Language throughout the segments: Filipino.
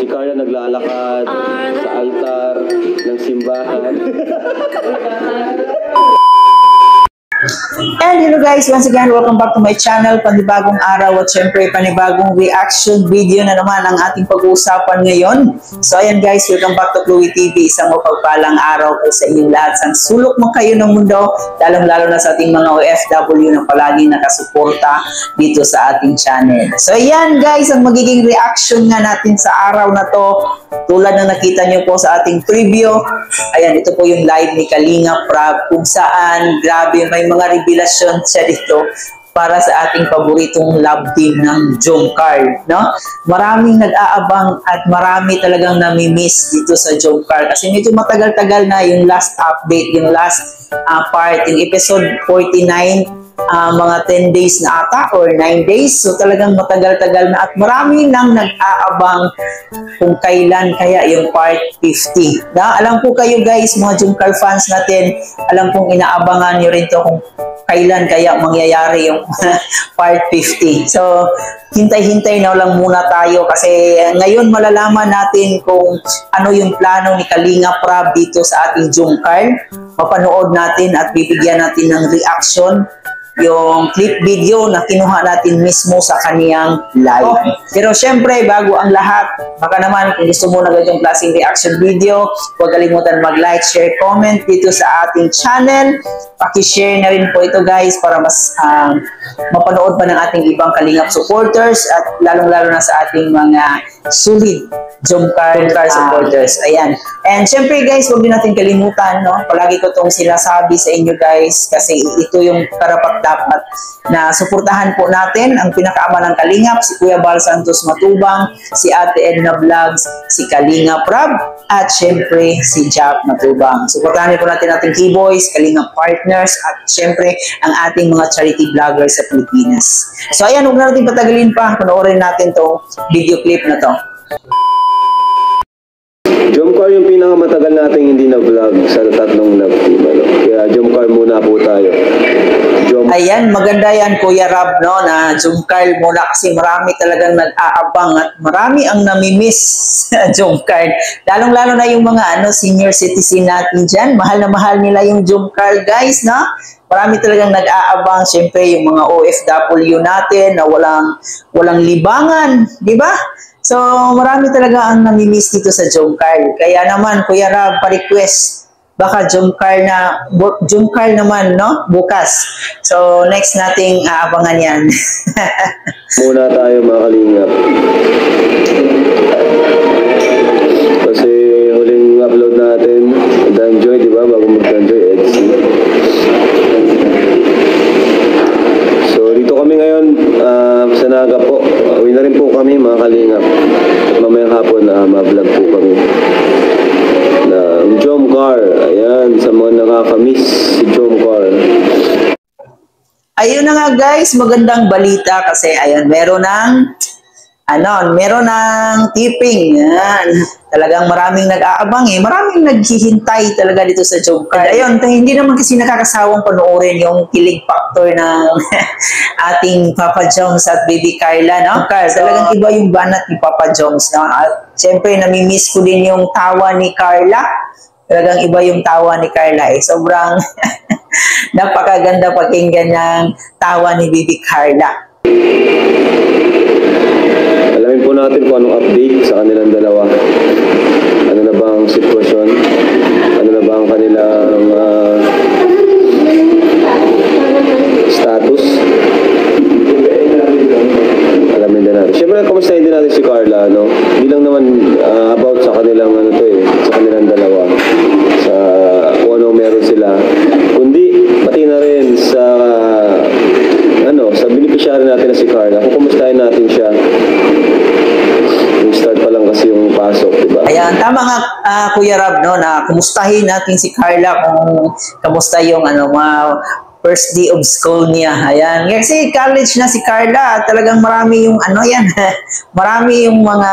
Carla naglalakad sa altar ng simbahan. And hello guys, once again, welcome back to my channel. Panibagong araw at syempre panibagong reaction video na naman ang ating pag-uusapan ngayon. So ayan guys, welcome back to Chloe TV. Isang mapagpalang araw po sa inyong lahat. Sang sulok mo kayo ng mundo, lalong-lalo na sa ating mga OFW na palagi nakasuporta dito sa ating channel. So ayan guys, ang magiging reaction nga natin sa araw na to, tulad na nakita nyo po sa ating preview, ayan, ito po yung live ni Kalinga Prab, kung saan, grabe, may mga revelasyon siya dito para sa ating paboritong love team ng Jomcar, no? Maraming nag-aabang at marami talagang nami-miss dito sa Jomcar kasi medyo matagal-tagal na yung last update, yung last part, yung episode 49, mga 10 days na ata or 9 days. So talagang matagal-tagal na at marami nang nag-aabang kung kailan kaya yung part 50. Alam ko kayo guys, mga Jomcar fans natin, alam kong inaabangan nyo rin to kung kailan kaya mangyayari yung part 50. So hintay-hintay na lang muna tayo kasi ngayon malalaman natin kung ano yung plano ni Kalinga Prab dito sa ating Jomcar. Mapanood natin at bibigyan natin ng reaction yung clip video na kinuha natin mismo sa kaniyang live. Pero syempre, bago ang lahat, baka naman kung gusto mo na ganitong klaseng reaction video, huwag kalimutan mag-like, share, comment dito sa ating channel. Paki-share na rin po ito guys para mas mapanood pa ng ating ibang Kalingap supporters at lalong-lalo na sa ating mga solid Jomcar supporters. Ayan. And syempre guys, huwag din natin kalimutan, no? Palagi ko itong sinasabi sa inyo guys kasi ito yung karapat-dapat na suportahan po natin ang pinakaama ng Kalingap, si Kuya Bal Santos Matubang, si Ate Edna Vlogs, si Kalinga Prab, at syempre si Jack Matubang. Suportahan po natin ating K-Boys, Kalingap Partners, at syempre ang ating mga charity vloggers sa Pilipinas. So ayan, huwag na natin patagalin pa, panoorin natin to video clip na to. Jomcar yung pinakamatagal nating hindi na-vlog sa tatlong love team. Kaya Jomcar muna po tayo. Ayan, maganda yan Kuya Rab, no, na Jomcar muna kasi marami talagang nag-aabang at marami ang namimiss sa Jomcar. Lalong-lalo na yung mga senior citizen natin dyan. Mahal na mahal nila yung Jomcar guys, no? Marami talagang nag-aabang, syempre yung mga OFW natin na walang libangan, di ba? So, marami talaga ang namimiss dito sa Jomcar. Kaya naman, Kuya Rab, pa-request, baka Jomcar naman, no? Bukas. So, next nating aabangan yan. Muna tayo mga Kalingap. Kasi huling upload natin, Dan-Joy, di ba? Bago mag-Dan-Joy, Edsy. So, dito kami ngayon sa Naga po. Uwi na rin po kami mga Kalingap. Mamayang hapon ma-vlog po kami ng Jomcar. Ayan, sa mga nakakamiss si Jomcar. Ayun na nga guys, magandang balita kasi ayan, meron ng tipping. Yan. Talagang maraming nag-aabang maraming naghihintay talaga dito sa Jomcar. Ayun, hindi naman kasi nakakasawang panoorin yung kilig factor ng ating Papa Joms at Baby Carla, no? Talagang iba yung banat ni Papa Joms, no? At syempre, namimiss ko din yung tawa ni Carla. Talagang iba yung tawa ni Carla Sobrang napakaganda pakinggan ng tawa ni Baby Carla. Alamin po natin kung anong update sa kanilang dalawa. Ano na ba ang sitwasyon? Ano na ba ang kanilang status? Alamin din natin. Siyempre, kamustahin din natin si Carla, no? Hindi lang naman about sa kanilang sa kanilang dalawa. Sa kung ano meron sila. Kundi, pati na rin sa sa beneficiary natin na si Carla. Kung kumustahin natin siya. Yung start pa lang kasi yung pasok, diba? Ayan, tama nga Kuya Rab, no, na kumustahin natin si Carla kung kamusta yung mga first day of school niya. Ayan. Kasi college na si Carla, talagang marami yung marami yung mga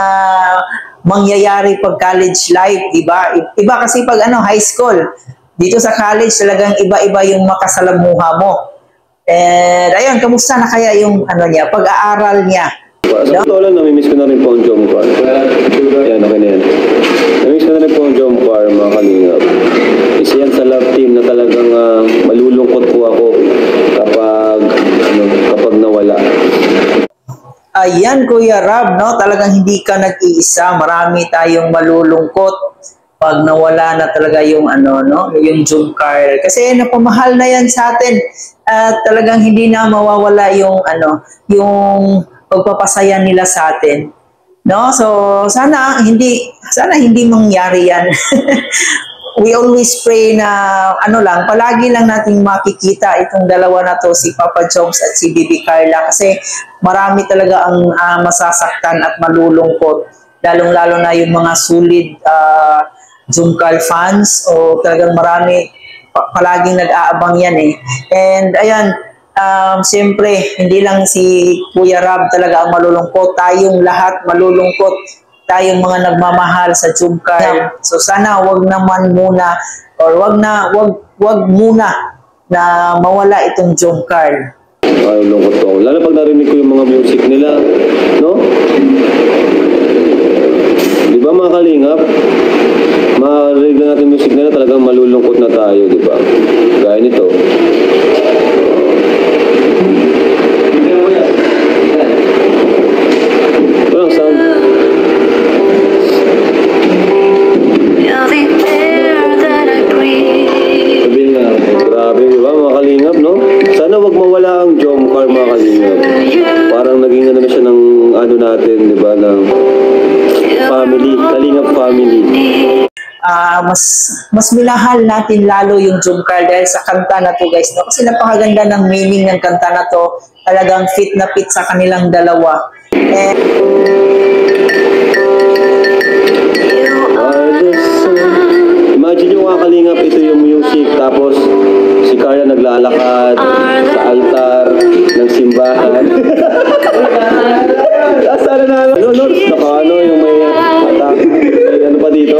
mangyayari pag college life, diba? Iba kasi pag high school. Dito sa college talagang iba-iba yung makasalamuha mo. And ayun, kamusta na kaya yung pag-aaral niya? Sa totoo lang, namimiss ko na rin po ang Jomcar. Ayan, yan, Kuya Rab, no? Talagang hindi ka nag-iisa. Marami tayong malulungkot pag nawala na talaga yung ano, no? Yung Jumcar. Kasi napamahal na yan sa atin. At talagang hindi na mawawala yung ano, yung pagpapasaya nila sa atin. No? So sana hindi mangyari yan. We always pray na ano lang, palagi lang nating makikita itong dalawa na to, si Papa Joms at si Bibi Carla, kasi marami talaga ang masasaktan at malulungkot, lalong-lalo na yung mga solid Jumcar fans, o talagang marami palaging nag-aabang yan eh. And ayan, siyempre, hindi lang si Kuya Rab talaga ang malulungkot, tayong lahat malulungkot, tayong mga nagmamahal sa Jumcar. So sana wag naman muna, or wag muna na mawala itong Jumcar. Ay, lungkot to. Lalo pag narinig ko yung mga music nila, no? Di ba mga kalingap? Marinig na natin music nila, talagang malulungkot na tayo, di ba? Gaya nito. Ito lang sound. Sabihin nga, grabe, di ba mga kalingap, no? Sana wag mawala ang Jumcar, mga kalingap. Parang naging ano na siya ng ano natin, di ba, ng family, kalingap family. Mas minahal natin lalo yung Jumcar dahil sa kanta na to, guys, no? Kasi napakaganda ng meaning ng kanta na to. Talagang fit na fit sa kanilang dalawa. And imagine yung mga kalingap, ito yung music, tapos si Carla naglalakad sa altar ng simbahan. Sana na ano, no? Naka ano, yung may ano pa dito?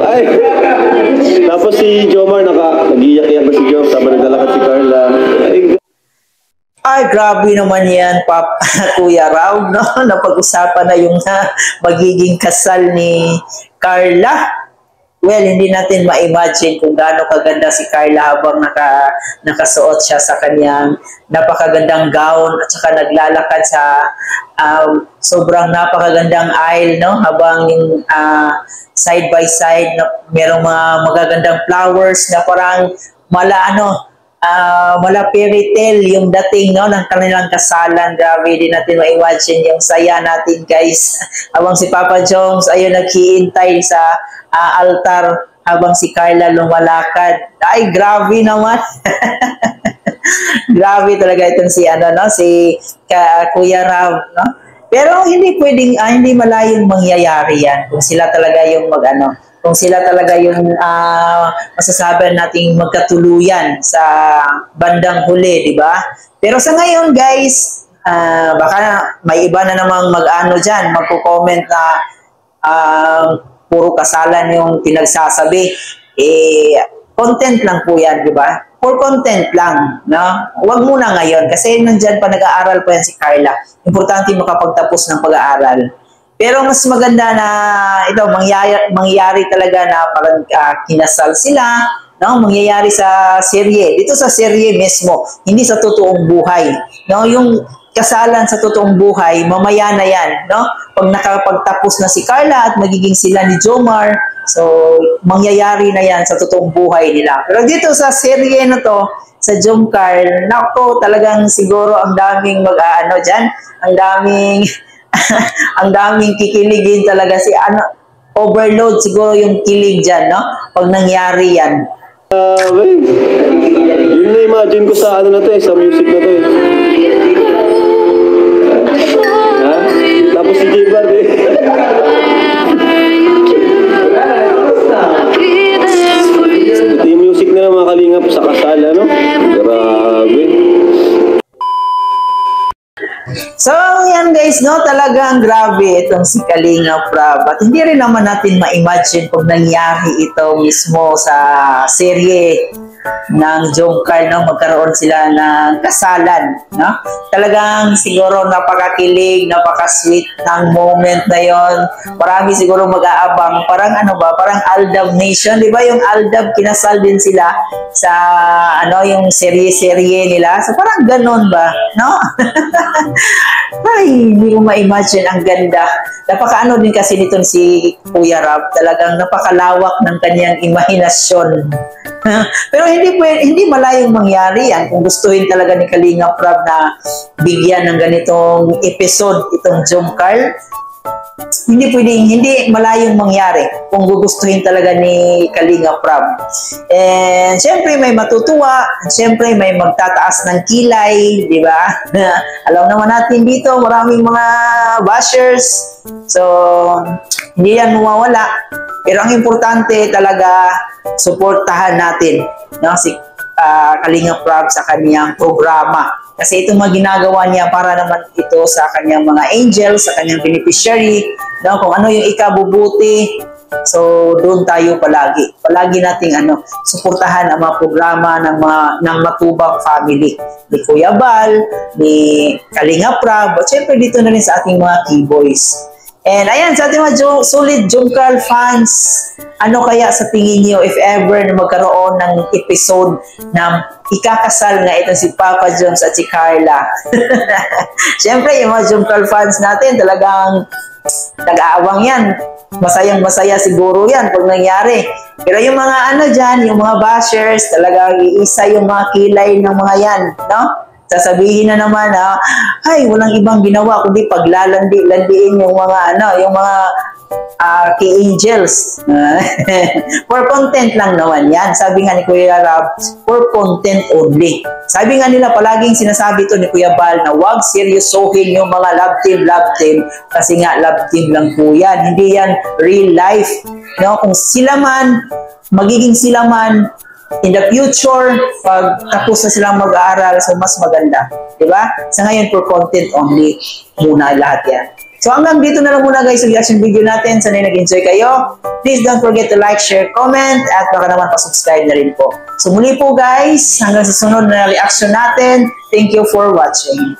Ay! Tapos si Jomar, nag-iyak-iyak na si Jom, sabay naglalakad si Carla. ay, grabe naman yan, Kuya Rab, no? Napag-usapan na yung magiging kasal ni Carla. Well, hindi natin ma-imagine kung gaano kaganda si Carla habang nakasuot siya sa kanyang napakagandang gown at saka naglalakad sa sobrang napakagandang aisle, no? Habang yung side by side na merong mga magagandang flowers na parang mala fairy tale yung dating, no, ng kanilang kasalan. Grabe, din natin ma-imagine yung saya natin, guys. Habang si Papa Joms ayun naghiintay sa altar habang si Carla lumalakad. Ay, grabe naman. Grabe talaga itong si Kuya Rab, no? Pero hindi pwedeng hindi malayong mangyayari yan kung sila talaga yung kung sila talaga yung masasabi nating magkatuluyan sa bandang huli, di ba? Pero sa ngayon, guys, baka may iba na namang dyan, magko-comment na puro kasalan yung pinagsasabi. Content lang po yan, di ba? For content lang, no? Huwag muna ngayon kasi nandyan pa nag-aaral pa yan si Carla. Importante makapagtapos ng pag-aaral. Pero mas maganda na ito, mangyayari talaga na parang kinasal sila, no? Mangyayari sa serye. Dito sa serye mismo, hindi sa totoong buhay. No? Yung kasalan sa totoong buhay, mamaya na yan, no? Pag nakapagtapos na si Carla at magiging sila ni Jomar, so mangyayari na yan sa totoong buhay nila. Pero dito sa serye na to, sa Jumcar, nako, talagang siguro ang daming dyan, ang daming kikiligin talaga overload siguro yung kilig dyan, no? Pag nangyari yan. Yun na-imagine ko sa sa music na to eh. Ha? Tapos si J-Bar eh. Ito yung music nila mga kalingap sa kasal, ano? Grabe. So, yan guys, no? Talagang grabe itong si Kalingap Rab. At hindi rin naman natin ma-imagine kung nangyari ito mismo sa serye. Jomcar, no? Magkaroon sila ng kasalan, no? Talagang siguro napakakilig, napaka-sweet ng moment na yon. Marami siguro mag-aabang, parang ano ba, parang Aldab Nation, di ba? Yung Aldab, kinasal din sila sa ano, yung serye-serye nila. So parang ganon ba, no? Ay, hindi ko ma-imagine, ang ganda. Napaka-ano din kasi nitong si Kuya Rab, talagang napakalawak ng kanyang imahinasyon. Pero hindi malayong mangyari yan kung gustuhin talaga ni Kalingap Rab na bigyan ng ganitong episode itong Jomcar. Hindi malayong mangyari kung gugustuhin talaga ni Kalingap Rab. And syempre may matutuwa, syempre may magtataas ng kilay, di ba? Alam naman natin dito, maraming mga bashers. So, hindi yan mawawala. Pero ang importante talaga, suportahan natin, no, si Kalingap Rab sa kanyang programa. Kasi itong mga ginagawa niya para naman ito sa kanyang mga angels, sa kanyang beneficiary, no, kung ano yung ikabubuti. So, doon tayo palagi. Palagi nating suportahan ang mga programa ng Matubang family. Ni Kuya Bal, ni Kalingap Rab, at syempre dito na rin sa ating mga keyboys. And ayan, sa ating mga solid Jomcar fans, ano kaya sa tingin niyo if ever na magkaroon ng episode na ikakasal nga itong si Papa Jones at si Carla? Siyempre, yung mga Jomcar fans natin, talagang nag-aawang yan. Masayang-masaya siguro yan pag nangyari. Pero yung mga dyan, yung mga bashers, talagang iisa yung mga kilay ng mga yan, no? Sasabihin na naman ay walang ibang ginawa kundi paglalandi-landiin yung mga key angels. For content lang naman yan. Sabi nga ni Kuya Rab, for content only. Sabi nga nila, palaging sinasabi to ni Kuya Bal na wag seryosohin yung mga love team kasi nga love team lang po yan. Hindi yan real life. No? Kung sila man, magiging sila man, in the future, pag tapos na silang mag-aaral, so mas maganda. Diba? Sa ngayon, for content only muna lahat yan. So hanggang dito na lang muna guys sa reaction video natin. Sana nag-enjoy kayo. Please don't forget to like, share, comment, at baka naman pa-subscribe na rin po. So muli po guys, hanggang sa sunod na reaction natin. Thank you for watching.